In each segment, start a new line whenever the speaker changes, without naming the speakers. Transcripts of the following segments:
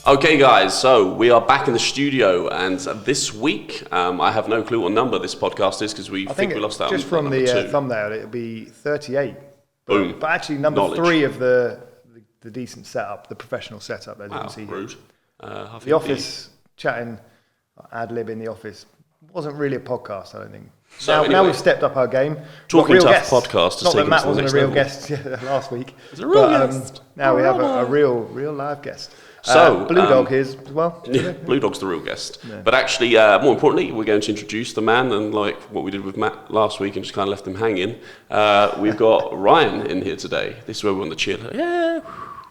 Okay, guys, so we are back in the studio, and this week, I have no clue what number this podcast is because we think we lost that.
Just from the thumbnail, it'll be 38.
Boom.
But actually, number 3 of the decent setup, the professional setup, as you can see.
Rude.
The office chatting, ad lib in the office wasn't really a podcast, I don't think. So now we've stepped up our game.
Talking TUF podcast.
Not that Matt wasn't a real guest last week.
It's a real guest.
Now we have a real live guest.
So
Blue Dog is as well.
Yeah, Blue Dog's the real guest. Yeah. But actually, more importantly, we're going to introduce the man, and like what we did with Matt last week and just kind of left him hanging. We've got Ryan in here today. This is where we want to cheer. Yeah.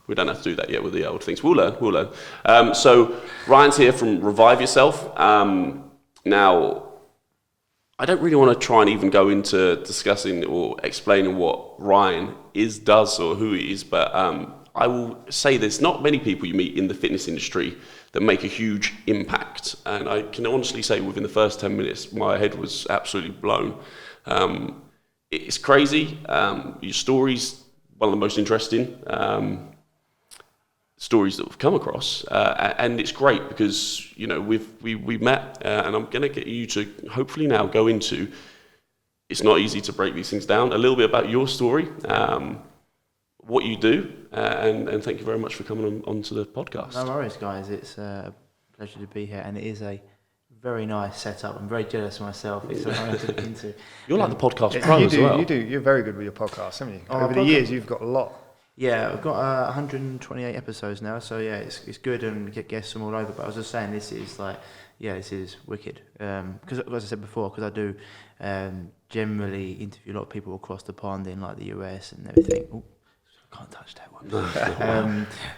We don't have to do that yet with the old things. We'll learn. So Ryan's here from Revive Yourself. Now, I don't really want to try and even go into discussing or explaining what Ryan does, or who he is, but I will say there's not many people you meet in the fitness industry that make a huge impact. And I can honestly say within the first 10 minutes, my head was absolutely blown. It's crazy. Your story's one of the most interesting stories that we've come across. And it's great because, you know, we've met, and I'm going to get you to hopefully now go into, it's not easy to break these things down, a little bit about your story, what you do, and thank you very much for coming onto the podcast.
No worries, guys. It's a pleasure to be here, and it is a very nice setup. I'm very jealous of myself. It's something I have to look into.
You're like the podcast pro as well.
You're very good with your podcast, haven't you? Over the years, you've got a lot.
Yeah, I've got 128 episodes now, so yeah, it's good and get guests from all over. But I was just saying, this is wicked. Because as I said before, because I do generally interview a lot of people across the pond in like the US and everything. Ooh, can't touch that one.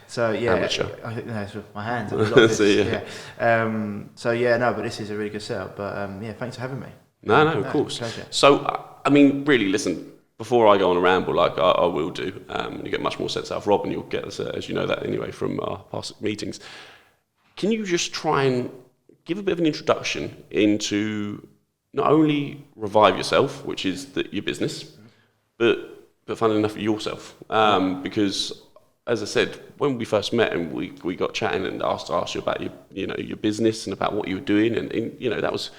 So yeah,
amateur.
I think that's with my hands. But this is a really good setup. But thanks for having me.
No, of course. Pleasure. So I mean, really, listen. Before I go on a ramble, like I will do, you get much more sense out of Rob, and you'll get this, as you know that anyway from our past meetings. Can you just try and give a bit of an introduction into not only Revive Yourself, which is your business, but funnily enough, yourself, because as I said, when we first met and we got chatting and asked you about your business and about what you were doing, and that was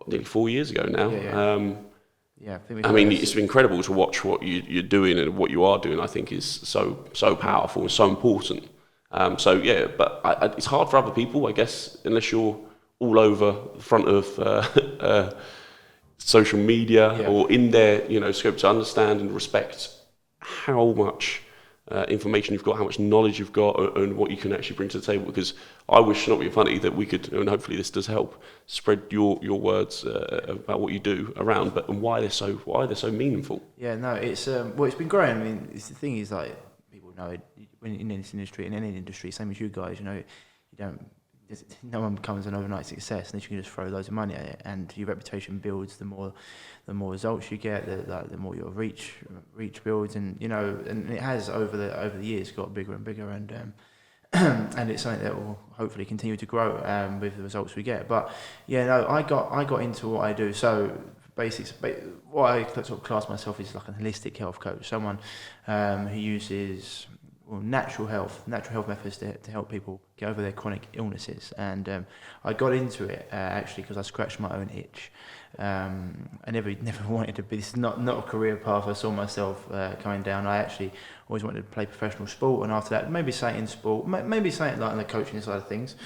nearly 4 years ago now. I mean, it's been incredible to watch what you're doing and what you are doing. I think is so powerful and so important. But it's hard for other people, I guess, unless you're all over the front of social media or in their scope to understand and respect how much information you've got, how much knowledge you've got, and what you can actually bring to the table. Because I wish, not being funny, that we could, and hopefully this does help, spread your words about what you do around, and why they're so meaningful.
Yeah, no, it's it's been growing. I mean, the thing is, like, people know it when in this industry, in any industry, same as you guys. No one becomes an overnight success unless you can just throw loads of money at it, and your reputation builds the more results you get, the more your reach builds, and and it has over the years got bigger and bigger, and and it's something that will hopefully continue to grow with the results we get. But I got into what I do. So basics, what I sort of class myself is like a holistic health coach, someone who uses natural health methods to help people get over their chronic illnesses. And I got into it actually because I scratched my own itch. I never wanted to be. This is not a career path I saw myself coming down. I actually always wanted to play professional sport, and after that, maybe something in sport, maybe something like on the coaching side of things.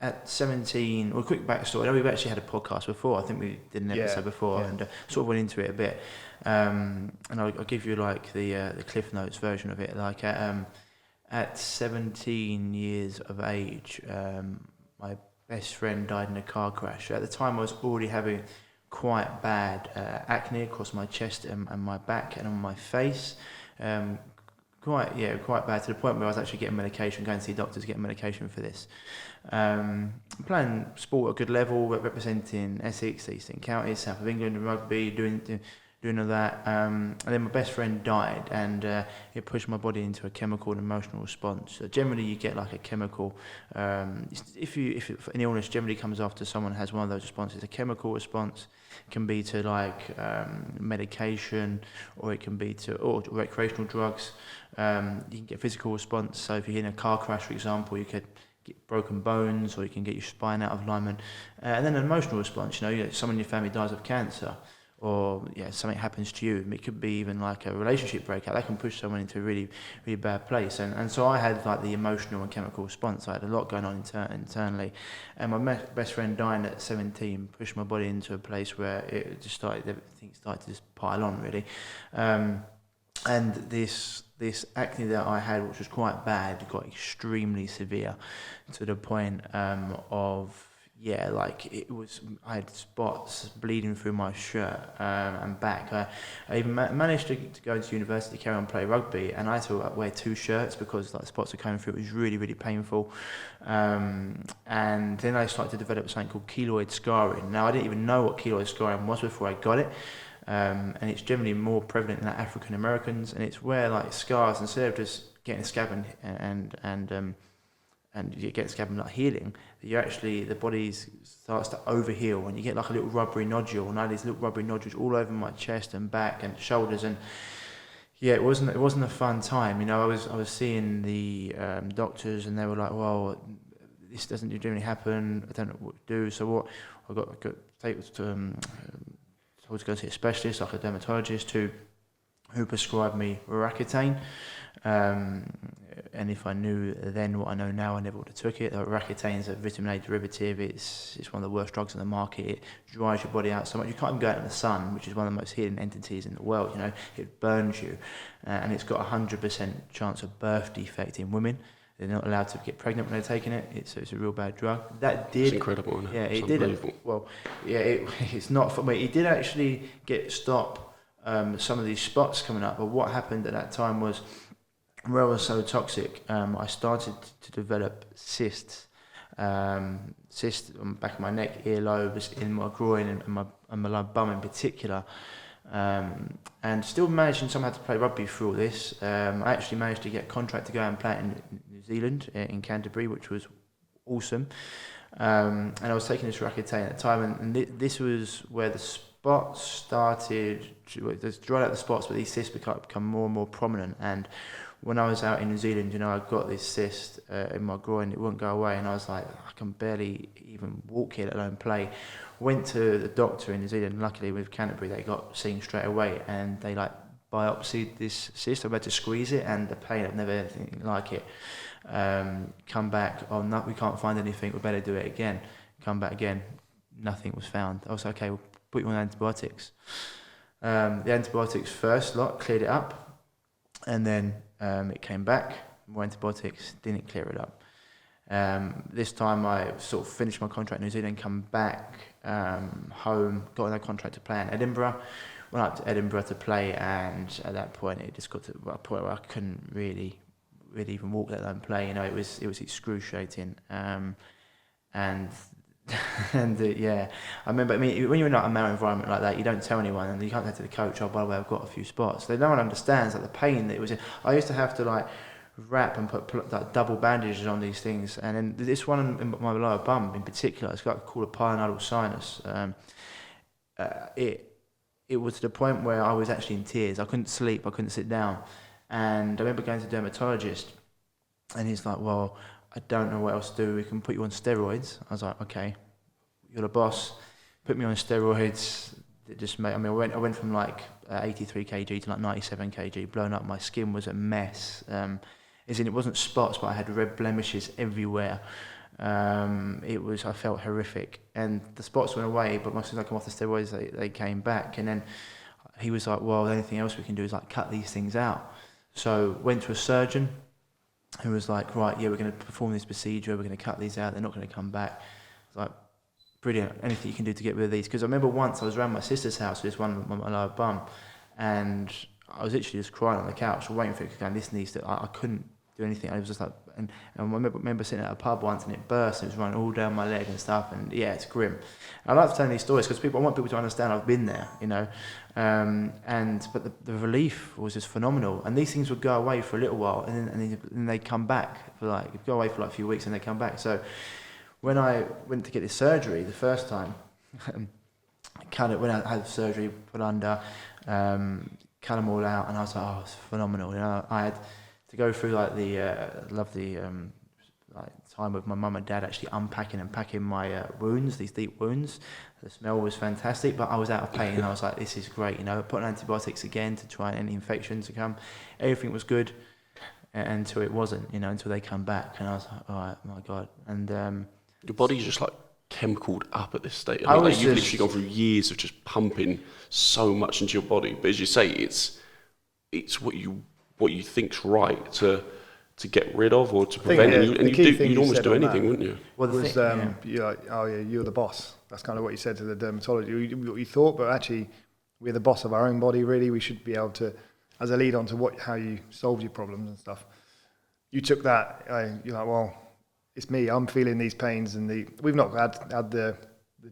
At 17, quick backstory. I know we've actually had a podcast before. I think we did an episode before, and sort of went into it a bit. And I'll give you like the Cliff Notes version of it. Like at 17 years of age, my best friend died in a car crash. At the time, I was already having quite bad acne across my chest and my back and on my face. Quite bad, to the point where I was actually getting medication, going to see doctors, getting medication for this. Playing sport at a good level, representing Essex, Eastern Counties, South of England, rugby, doing doing all that. And then my best friend died, and it pushed my body into a chemical and emotional response. So generally, you get like a chemical. If an illness generally comes after someone has one of those responses, a chemical response can be to like medication, or it can be to or recreational drugs. You can get physical response. So if you're in a car crash, for example, you could get broken bones, or you can get your spine out of alignment. And then an emotional response, someone in your family dies of cancer, or something happens to you. It could be even like a relationship breakup. That can push someone into a really, really bad place. And so I had like the emotional and chemical response. I had a lot going on internally. And my best friend dying at 17 pushed my body into a place where everything started to just pile on, really. And this acne that I had, which was quite bad, got extremely severe, to the point of I had spots bleeding through my shirt and back. I even managed to go to university to carry on play rugby, and I had to wear 2 shirts because the spots were coming through. It was really, really painful. And then I started to develop something called keloid scarring. Now, I didn't even know what keloid scarring was before I got it. And it's generally more prevalent in African Americans, and it's where like scars, instead of just getting a scab and you get a scab and not healing, the body starts to overheal, and you get like a little rubbery nodule, and I had these little rubbery nodules all over my chest and back and shoulders, and it wasn't a fun time. I was seeing the doctors, and they were like, well, this doesn't generally happen. I don't know what to do. So what I got told to go see a specialist, like a dermatologist, who prescribed me Roaccutane. And if I knew then what I know now, I never would have took it. Roaccutane is a vitamin A derivative. It's one of the worst drugs on the market. It dries your body out so much. You can't even go out in the sun, which is one of the most hidden entities in the world. It burns you, and it's got a 100% chance of birth defect in women. They're not allowed to get pregnant when they're taking it. It's a real bad drug. It's
incredible, isn't it?
Yeah,
it
did. Well, it's not for me. It did actually stop some of these spots coming up. But what happened at that time was, where I was so toxic, I started to develop cysts. Cysts on the back of my neck, earlobes, in my groin, and my bum in particular. And still managing somehow to play rugby through all this. I actually managed to get a contract to go and play it in New Zealand, in Canterbury, which was awesome. And I was taking this Roaccutane at the time, and this was where the spots started, there's dried out the spots, but these cysts become more and more prominent. And when I was out in New Zealand, I got this cyst in my groin. It wouldn't go away, and I was like, I can barely even walk here, let alone play. Went to the doctor in New Zealand. Luckily, with Canterbury, they got seen straight away, and they biopsied this cyst. I had to squeeze it, and the pain, I've never had anything like it. Come back, oh no, we can't find anything. We better do it again. Come back again, nothing was found. I was like, okay, we'll put you on antibiotics. The antibiotics first lot cleared it up, and then it came back. More antibiotics didn't clear it up. This time I sort of finished my contract in New Zealand, come back home, got on a contract to play in Edinburgh, went up to Edinburgh to play, and at that point it just got to a point where I couldn't really even walk, let alone play. It was excruciating. And I remember, when you're in like a male environment like that, you don't tell anyone, and you can't go to the coach, oh, by the way, I've got a few spots. No one understands the pain that it was in. I used to have to wrap and put double bandages on these things, and then this one in my lower bum in particular, it's called a pilonidal sinus. It was to the point where I was actually in tears. I couldn't sleep, I couldn't sit down, and I remember going to a dermatologist, and he's like, well, I don't know what else to do, we can put you on steroids. I was like, okay, you're the boss, put me on steroids. It just made, I went from 83 kg to 97 kg, blown up. My skin was a mess. It wasn't spots, but I had red blemishes everywhere. I felt horrific, and the spots went away, but as soon as I come off the steroids, they came back. And then he was like, well, the only thing else we can do is cut these things out. So went to a surgeon who was like, right, yeah, we're going to perform this procedure, we're going to cut these out, they're not going to come back. I was like, brilliant, anything you can do to get rid of these. Because I remember once I was around my sister's house with this one on my lower bum, and I was literally just crying on the couch, waiting for it to go, this needs to, I couldn't do anything. I was just like, and I remember sitting at a pub once and it burst and it was running all down my leg and stuff. And yeah, it's grim. I like to tell these stories because I want people to understand I've been there, you know. But the relief was just phenomenal. And these things would go away for a little while and then they come back for like, go away for like a few weeks and they come back. So when I went to get this surgery the first time, when I had surgery, put under, cut them all out, and I was like, oh, it's phenomenal. You know, I had to go through like the lovely like time with my mum and dad actually unpacking and packing my wounds, these deep wounds. The smell was fantastic, but I was out of pain, and I was like, this is great. You know, putting antibiotics again to try any infection to come. Everything was good until it wasn't. You know, until they come back, and I was like, oh my God. And
your body's just like chemicaled up at this state. I mean, like, you've literally gone through years of just pumping so much into your body. But as you say, it's what you think's right to get rid of or to prevent. You'd almost do anything, wouldn't you?
Well, you're like, oh yeah, you're the boss. That's kind of what you said to the dermatologist. What you thought, but actually, we're the boss of our own body. Really, we should be able to, as a lead on to how you solve your problems and stuff. You took that. You're like, well, it's me. I'm feeling these pains, and we've not had the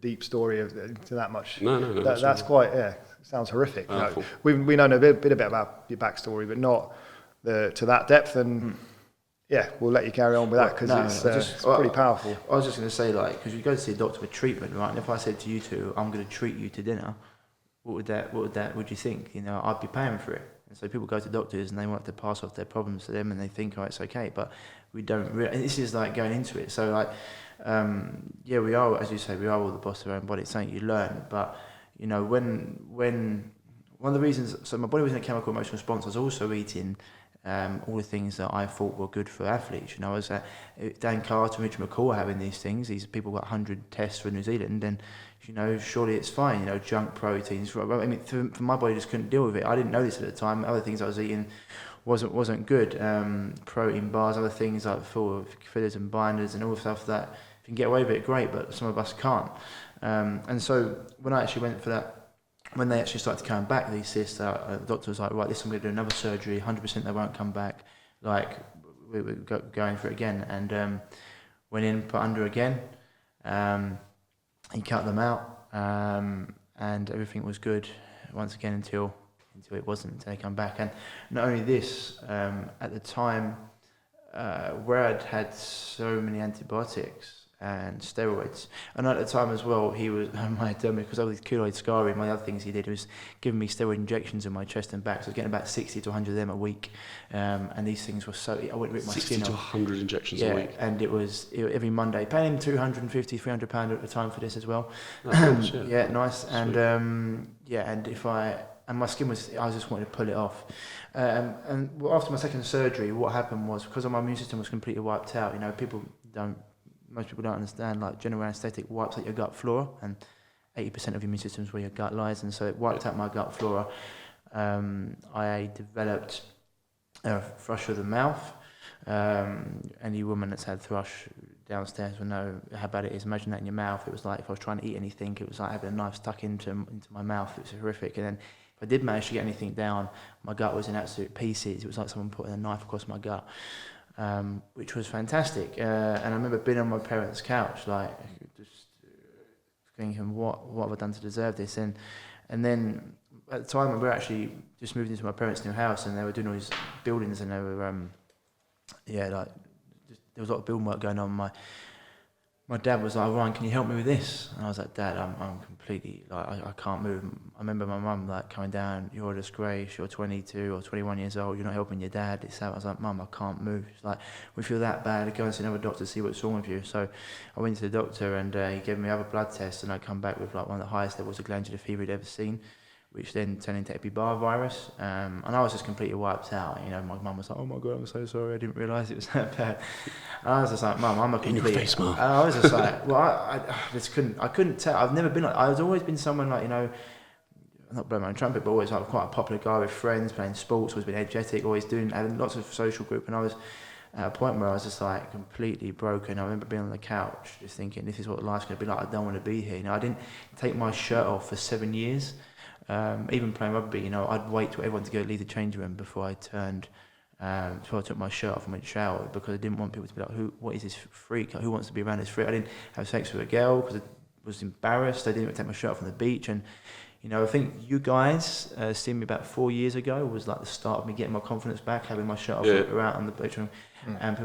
deep story to that much.
No.
That's quite it sounds horrific. You know, we know a bit about your backstory, but not to that depth. And yeah, we'll let you carry on with that because it's pretty powerful.
I was just going to say, like, because you go to see a doctor for treatment, right? And if I said to you two, I'm going to treat you to dinner, what would you think? You know, I'd be paying for it. And so people go to doctors and they want to pass off their problems to them, and they think, oh, it's okay, but we don't really. And this is like going into it. So like, yeah, we are, as you say, we are all the boss of our own body. It's something you learn, but you know, when one of the reasons, so my body was in a chemical emotional response. I was also eating all the things that I thought were good for athletes. You know, I was Dan Carter and Richard McCaw having these things. These people got 100 tests for New Zealand, and you know, surely it's fine. You know, junk proteins. I mean, for my body just couldn't deal with it. I didn't know this at the time. Other things I was eating wasn't good. Protein bars, other things like full of fillers and binders and all stuff that if you can get away with it, great. But some of us can't. And so when I actually went for that. When they actually started to come back, these cysts, the doctor was like, right, listen, I'm going to do another surgery, 100% they won't come back. Like, we're going for it again. And went in, put under again. He cut them out, and everything was good once again until it wasn't, until they come back. And not only this, at the time, where I'd had so many antibiotics, and steroids. And at the time as well, he was, my dermatologist, because of this keloid scarring, one of the other things he did was giving me steroid injections in my chest and back. So I was getting about 60 to 100 of them a week. And these things were so, I wouldn't rip my skin off. 60 to 100
injections a week?
And it was every Monday. Paying him £250, £300 at the time for this as well.
Nice,
yeah, nice. Sweet. And my skin was, I just wanted to pull it off. And after my second surgery, what happened was, because my immune system was completely wiped out, you know, most people don't understand, like general anaesthetic wipes out your gut flora, and 80% of your immune system is where your gut lies, and so it wiped out my gut flora. I developed thrush of the mouth. Any woman that's had thrush downstairs will know how bad it is. Imagine that in your mouth. It was like if I was trying to eat anything, it was like having a knife stuck into my mouth. It was horrific. And then if I did manage to get anything down, my gut was in absolute pieces. It was like someone putting a knife across my gut. Which was fantastic, and I remember being on my parents' couch, like just thinking, "What have I done to deserve this?" And then at the time, we were actually just moved into my parents' new house, and they were doing all these buildings, and they were, there was a lot of building work going on. My dad was like, "Ryan, can you help me with this?" And I was like, "Dad, I'm completely, like, I can't move." I remember my mum, like, coming down, "You're a disgrace, you're 22 or 21 years old, you're not helping your dad." I was like, "Mum, I can't move." She's like, "We feel that bad, go and see another doctor to see what's wrong with you." So I went to the doctor, and he gave me other blood tests, and I come back with like one of the highest levels of glandular fever he'd ever seen, which then turned into Epstein-Barr virus. And I was just completely wiped out. You know, my mum was like, "Oh my God, I'm so sorry, I didn't realise it was that bad." And I was just like, "Mum, I'm a complete..."
In your face, Mum.
I was just like, well, I couldn't tell. I've never been like, I've always been someone like, you know, not blowing my own trumpet, but always like quite a popular guy with friends, playing sports, always been energetic, always having lots of social group. And I was at a point where I was just like completely broken. I remember being on the couch just thinking, this is what life's going to be like. I don't want to be here. You know, I didn't take my shirt off for 7 years. Even playing rugby, you know, I'd wait for everyone to go leave the change room before I turned So I took my shirt off and went shower because I didn't want people to be like, what is this freak? Who wants to be around this freak? I didn't have sex with a girl because I was embarrassed. I didn't take my shirt off on the beach. And, you know, I think you guys seeing me about 4 years ago was like the start of me getting my confidence back, having my shirt off around on the beach. And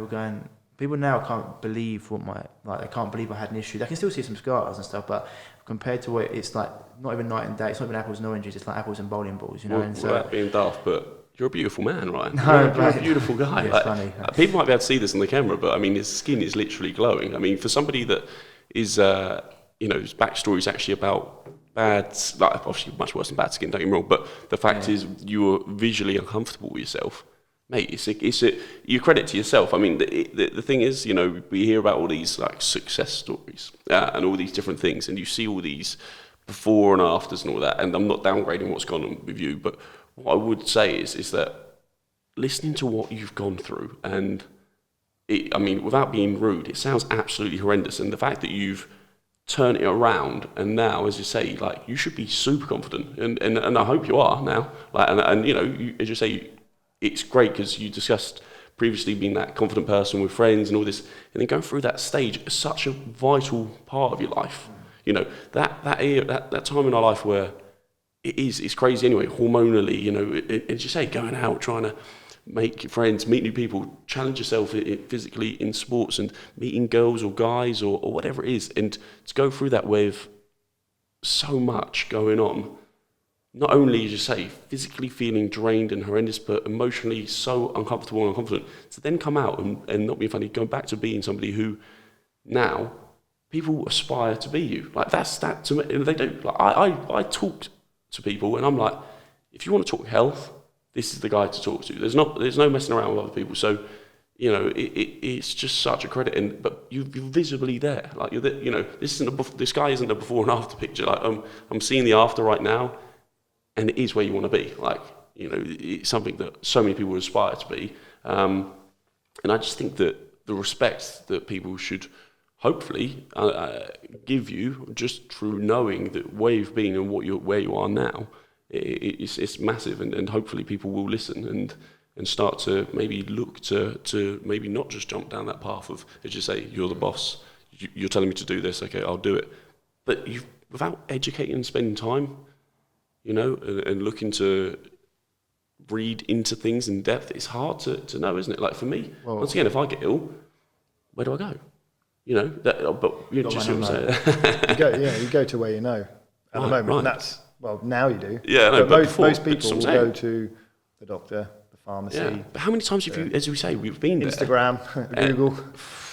people now can't believe they can't believe I had an issue. They can still see some scars and stuff, but compared to what it's like, not even night and day, it's not even apples and oranges, it's like apples and bowling balls, you know.
Well,
and so,
without being daft, but you're a beautiful man, right?
No,
you're a beautiful guy.
Yeah, it's funny.
People might be able to see this on the camera, but I mean, his skin is literally glowing. I mean, for somebody that is, his backstory is actually about obviously much worse than bad skin, don't get me wrong, but the fact is you were visually uncomfortable with yourself. Mate, you credit to yourself. I mean, the thing is, you know, we hear about all these like success stories and all these different things, and you see all these before and afters and all that. And I'm not downgrading what's gone on with you, but what I would say is that listening to what you've gone through, and without being rude, it sounds absolutely horrendous. And the fact that you've turned it around, and now, as you say, like you should be super confident, and I hope you are now. Like, and you know, as you say. It's great because you discussed previously being that confident person with friends and all this, and then going through that stage is such a vital part of your life. You know, that time in our life where it's crazy anyway, hormonally, you know, as you say, going out, trying to make friends, meet new people, challenge yourself physically in sports and meeting girls or guys or whatever it is, and to go through that with so much going on. Not only, as you say, physically feeling drained and horrendous, but emotionally so uncomfortable and unconfident. To then come out and not be funny, going back to being somebody who now people aspire to be you. Like that to me, and they do. Like I talk to people and I'm like, if you want to talk health, this is the guy to talk to. There's no messing around with other people. So, you know, it's just such a credit. But you're visibly there. Like you know, this guy isn't a before and after picture. Like I'm seeing the after right now. And it is where you want to be. Like, you know, it's something that so many people aspire to be. And I just think that the respect that people should hopefully give you just through knowing that where you've been and where you are now, it's massive. And hopefully people will listen and start to maybe look to maybe not just jump down that path of, as you say, you're the boss, you're telling me to do this, okay, I'll do it. But without educating and spending time, you know, and looking to read into things in depth, it's hard to know, isn't it? Like for me, once again, if I get ill, where do I go? You know, but you just what I'm saying.
You go to where you know at the moment. And now you do.
Yeah, no,
but most people will go to the doctor, the pharmacy.
Yeah. But how many times have you, as we say, we've been there?
Instagram, Google.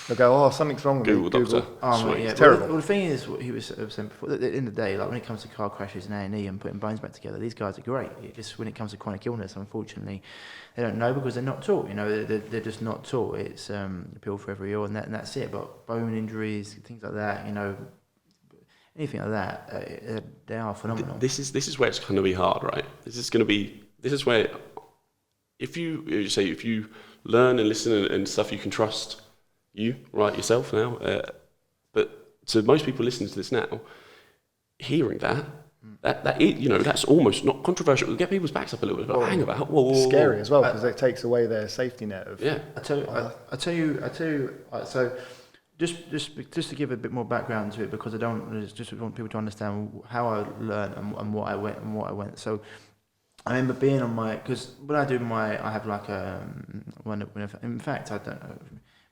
They'll go, something's wrong with me.
Google. Doctor.
Oh, yeah.
It's terrible.
Well, the thing is, what he was saying before, at the end of the day, like when it comes to car crashes and A&E and putting bones back together, these guys are great. It just when it comes to chronic illness, unfortunately, they don't know because they're not taught. You know, they're just not taught. It's a pill for every ill, and that's it. But bone injuries, things like that, you know, anything like that, they are phenomenal.
This is where it's going to be hard, right? This is where if you learn and listen and stuff, you can trust you, right, yourself now. But to most people listening to this now, hearing that you know, that's almost not controversial. It'll get people's backs up a little bit. But hang about. Whoa.
Scary as well because it takes away their safety net of.
Yeah.
I tell you. So, just to give a bit more background to it, because I just want people to understand how I learned and what I went. So, I remember being on because when I do I have like in fact I don't know.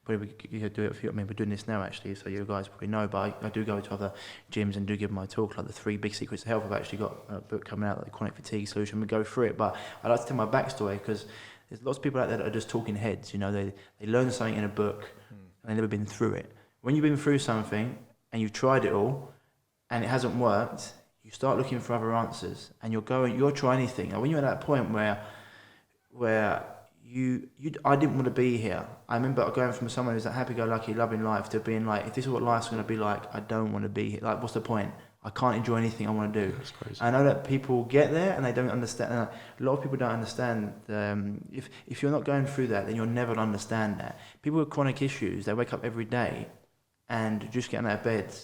Probably we could do it if we're doing this now actually, so you guys probably know, but I do go to other gyms and do give my talk, like the 3 big secrets of health. I've actually got a book coming out, like the chronic fatigue solution. We go through it, but I like to tell my backstory because there's lots of people out there that are just talking heads. You know, they learn something in a book and they've never been through it. When you've been through something and you've tried it all and it hasn't worked, you start looking for other answers and you'll try anything. And when you're at that point where I didn't want to be here. I remember going from someone who's that happy-go-lucky, loving life, to being like, if this is what life's going to be like, I don't want to be here. Like, what's the point? I can't enjoy anything I want to do.
That's crazy.
I know that people get there and they don't understand. A lot of people don't understand. If you're not going through that, then you'll never understand that. People with chronic issues, they wake up every day and just getting out of bed.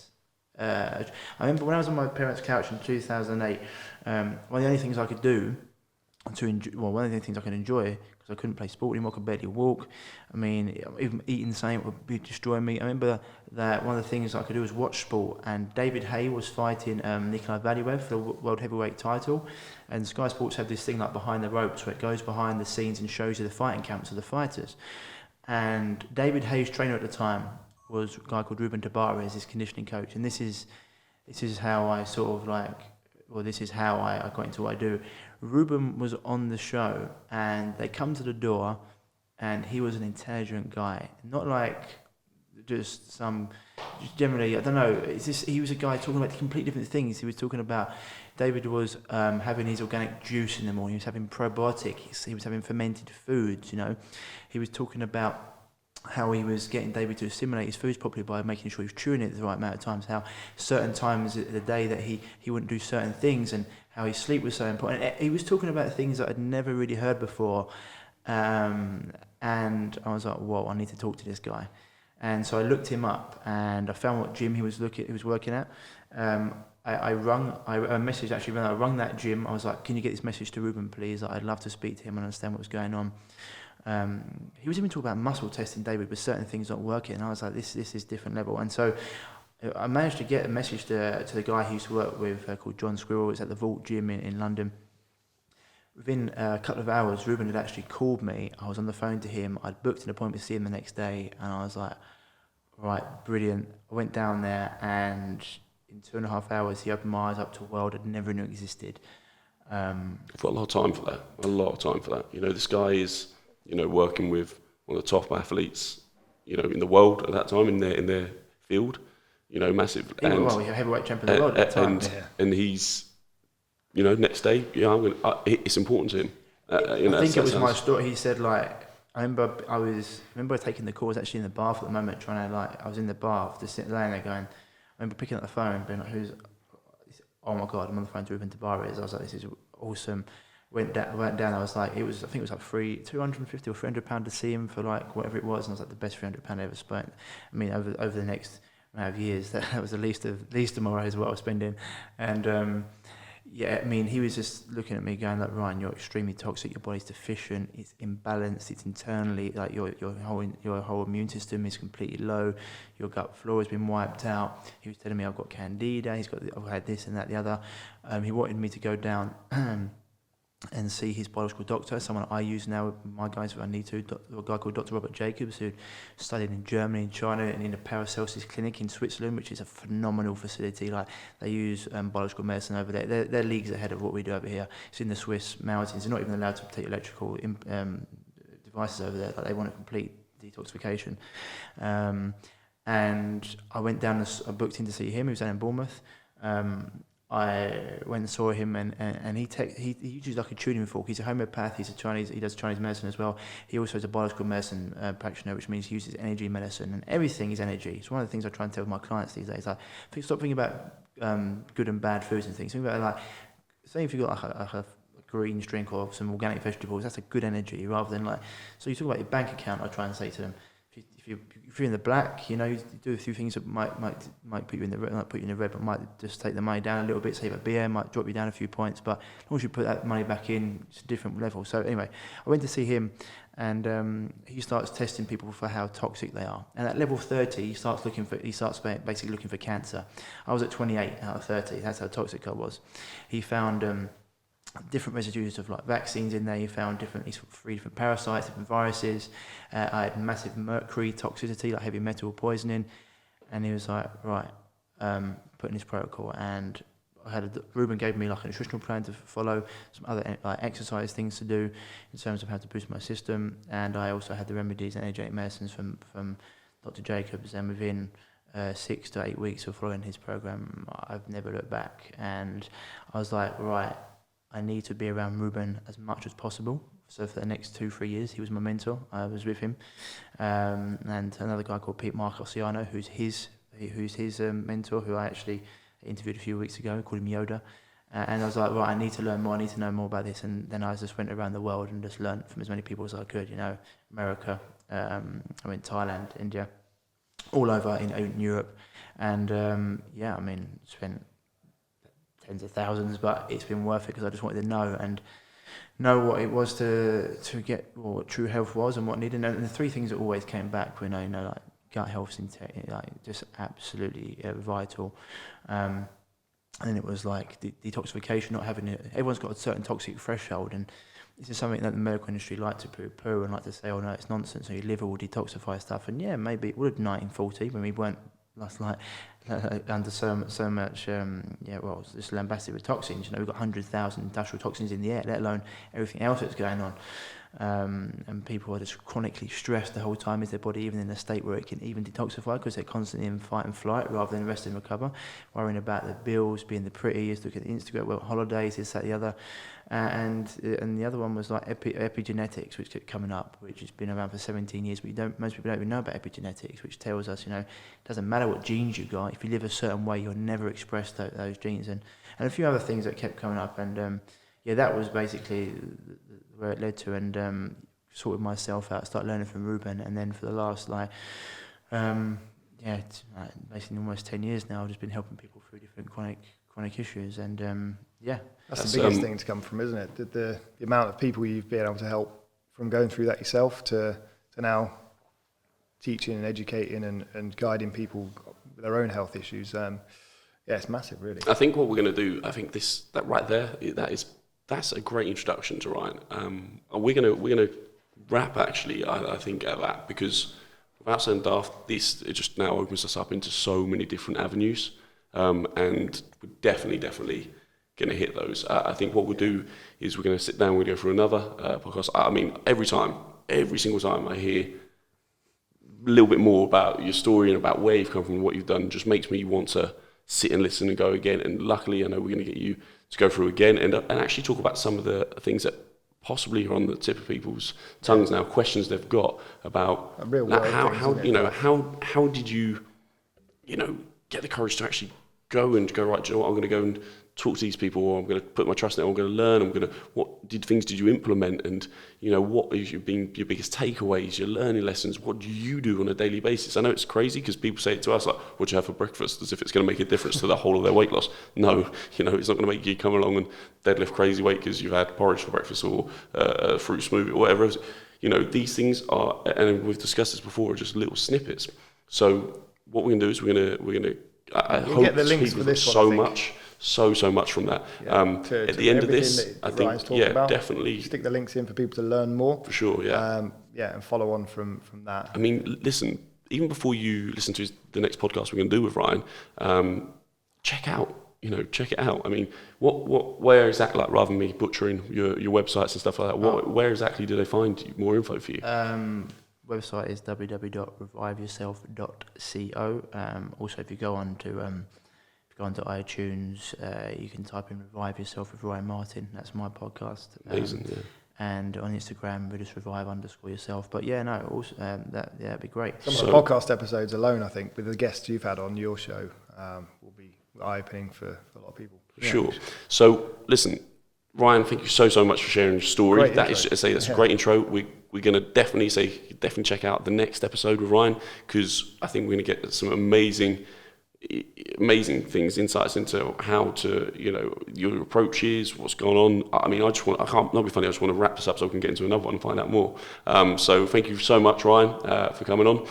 I remember when I was on my parents' couch in 2008, one of the only things I could do one of the things I can enjoy, because I couldn't play sport anymore, I could barely walk. I mean, even eating the same would be destroying me. I remember that one of the things I could do was watch sport, and David Haye was fighting Nikolai Valiev for the world heavyweight title, and Sky Sports have this thing like behind the ropes where it goes behind the scenes and shows you the fighting camps of the fighters. And David Haye's trainer at the time was a guy called Ruben Tabares, his conditioning coach, and this is how I sort of like, well, this is how I got into what I do. Ruben was on the show, and they come to the door, and he was an intelligent guy, not like just generally, I don't know, he was a guy talking about completely different things. He was talking about, David was having his organic juice in the morning, he was having probiotics, he was having fermented foods, you know. He was talking about how he was getting David to assimilate his foods properly by making sure he was chewing it at the right amount of times, how certain times of the day that he wouldn't do certain things, and how his sleep was so important. He was talking about things that I'd never really heard before, and I was like, whoa, I need to talk to this guy. And so I looked him up, and I found what gym he was working at. I rung that gym. I was like, can you get this message to Ruben, please? I'd love to speak to him and understand what was going on. He was even talking about muscle testing David, but certain things not working, and I was like, this is different level. And so I managed to get a message to the guy he used to work with called John Squirrel. It's at the Vault Gym in London. Within a couple of hours, Ruben had actually called me. I was on the phone to him. I'd booked an appointment to see him the next day, and I was like, right, brilliant. I went down there, and in 2.5 hours, he opened my eyes up to a world I'd never knew existed.
I've got a lot of time for that. You know, this guy is, you know, working with one of the top athletes, you know, in the world at that time, in their field, you know, massive.
He was heavyweight champion of the world at the time.
And he's, you know, next day, it's important to him.
I think it was my story. He said, like, I remember taking the call. I was actually in the bath at the moment, I was in the bath, just laying there going, I remember picking up the phone, being like, oh my God, I'm on the phone to Ruben Tabares. I was like, this is awesome. Went down. I was like, I think it was like £250 or £300 to see him for like whatever it was, and I was like, the best £300 I ever spent. I mean, over the next amount of years, that was the least of my is what I was spending. And I mean, he was just looking at me, going like, Ryan, you're extremely toxic. Your body's deficient. It's imbalanced. It's internally like your whole immune system is completely low. Your gut flora has been wiped out. He was telling me I've got candida. I've had this and that, the other. He wanted me to go down and see his biological doctor, someone I use now with my guys if I need to, a guy called Dr. Robert Jacobs, who studied in Germany, in China, and in the Paracelsus Clinic in Switzerland, which is a phenomenal facility. Like, they use biological medicine over there. They're leagues ahead of what we do over here. It's in the Swiss mountains. They're not even allowed to take electrical devices over there. Like, they want a complete detoxification. And I went down, I booked in to see him. He was down in Bournemouth. I went and saw him, and he uses like a tuning fork. He's a homeopath. He does Chinese medicine as well. He also is a biological medicine practitioner, which means he uses energy medicine, and everything is energy. It's one of the things I try and tell my clients these days. Like, stop thinking about good and bad foods and things. Think about, like, say if you've got like a greens drink or some organic vegetables, that's a good energy, rather than like, so you talk about your bank account. I try and say to them, if you're in the black, you know, you do a few things that might put you in the red, not put you in the red, but might just take the money down a little bit. Save a beer, might drop you down a few points, but as long as you put that money back in, it's a different level. So anyway, I went to see him, and he starts testing people for how toxic they are. And at level 30, he starts basically looking for cancer. I was at 28 out of 30. That's how toxic I was. He found different residues of like vaccines in there. He found 3 different parasites, different viruses. I had massive mercury toxicity, like heavy metal poisoning, and he was like, right, put in his protocol. And Ruben gave me like a nutritional plan to follow, some other like exercise things to do in terms of how to boost my system, and I also had the remedies and energetic medicines from Dr. Jacobs. And within 6 to 8 weeks of following his program, I've never looked back. And I was like, right, I need to be around Ruben as much as possible. So for the next 2-3 years, he was my mentor. I was with him, and another guy called Pete Marcosiano, who's his mentor, who I actually interviewed a few weeks ago. Called him Yoda, and I was like, right, I need to learn more. I need to know more about this. And then I just went around the world and just learned from as many people as I could. You know, America, I went Thailand, India, all over in Europe, and I mean, spent tens of thousands, but it's been worth it because I just wanted to know. And know what it was to get what true health was and what needed. And the three things that always came back were, like gut health, like just absolutely vital. And then it was like detoxification, not having it. Everyone's got a certain toxic threshold, and this is something that the medical industry like to poo-poo and like to say, oh no, it's nonsense, so your liver will detoxify stuff. And yeah, maybe it would have 1940 when we weren't under so much, just lambasted with toxins. We've got 100,000 industrial toxins in the air, let alone everything else that's going on. And people are just chronically stressed the whole time. Is their body even in a state where it can even detoxify, because they're constantly in fight and flight rather than rest and recover, worrying about the bills, being the prettiest, looking at Instagram, holidays, this, that, the other. And the other one was like epigenetics, which kept coming up, which has been around for 17 years, but most people don't even know about epigenetics, which tells us, it doesn't matter what genes you got, if you live a certain way, you'll never express those genes, and a few other things that kept coming up. And that was basically where it led to, and sorted myself out, started learning from Ruben, and then for the last basically almost 10 years now, I've just been helping people through different chronic issues, and
that's the biggest thing to come from, isn't it? The amount of people you've been able to help from going through that yourself to now teaching and educating and guiding people with their own health issues. It's massive, really.
I think what we're going to do, I think that right there, that's a great introduction to Ryan. We're gonna wrap actually, I think, at that, because without saying daft, it just now opens us up into so many different avenues, and we're definitely going to hit those. I think what we'll do is we're going to sit down, we'll go through another podcast. I mean, every single time I hear a little bit more about your story and about where you've come from and what you've done, just makes me want to sit and listen and go again. And luckily, I know we're going to get you to go through again and actually talk about some of the things that possibly are on the tip of people's tongues now, questions they've got about how did you get the courage to actually go right, do you know what, I'm going to go and talk to these people, or I'm going to put my trust in it, I'm going to learn, what things did you implement, and what is your biggest takeaways, your learning lessons, what do you do on a daily basis? I know it's crazy because people say it to us like, what do you have for breakfast, as if it's going to make a difference to the whole of their weight loss. No, it's not going to make you come along and deadlift crazy weight because you've had porridge for breakfast or a fruit smoothie or whatever. These things are, and we've discussed this before, are just little snippets. So what we're going to do is we're going to I hope
get the links for this one,
so much from that. At the end of this, I think, definitely
stick the links in for people to learn more.
For sure,
and follow on from that.
I mean, listen, even before you listen to the next podcast we're going to do with Ryan, check it out. I mean, where exactly, like, rather than me butchering your websites and stuff like that, where exactly do they find more info for you?
Website is www.reviveyourself.co. Also, if you go on to iTunes, you can type in Revive Yourself with Ryan Martin. That's my podcast.
Amazing,
And on Instagram, we just revive_yourself. But that'd be great.
Some of the podcast episodes alone, I think, with the guests you've had on your show, will be eye-opening for a lot of people.
Sure. So, listen, Ryan, thank you so much for sharing your story. That's a great intro. We're going to definitely check out the next episode with Ryan, because I think we're going to get some amazing things, insights into how to, your approach is, what's going on. I mean, I just want to wrap this up so we can get into another one and find out more. So thank you so much, Ryan, for coming on.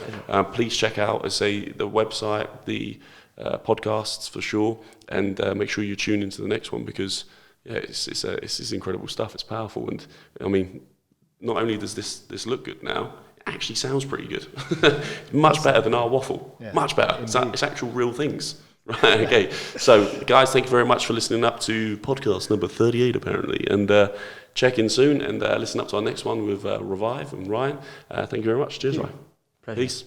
Please check out, the website, the podcasts for sure, and make sure you tune into the next one, because it's incredible stuff. It's powerful, and I mean, not only does this look good now, it actually sounds pretty good. Much better than our waffle. Yeah, much better. It's actual real things. Right. Okay. So, guys, thank you very much for listening up to podcast number 38, apparently, and check in soon and listen up to our next one with Revive and Ryan. Thank you very much. Cheers, Ryan.
Pleasure.
Peace.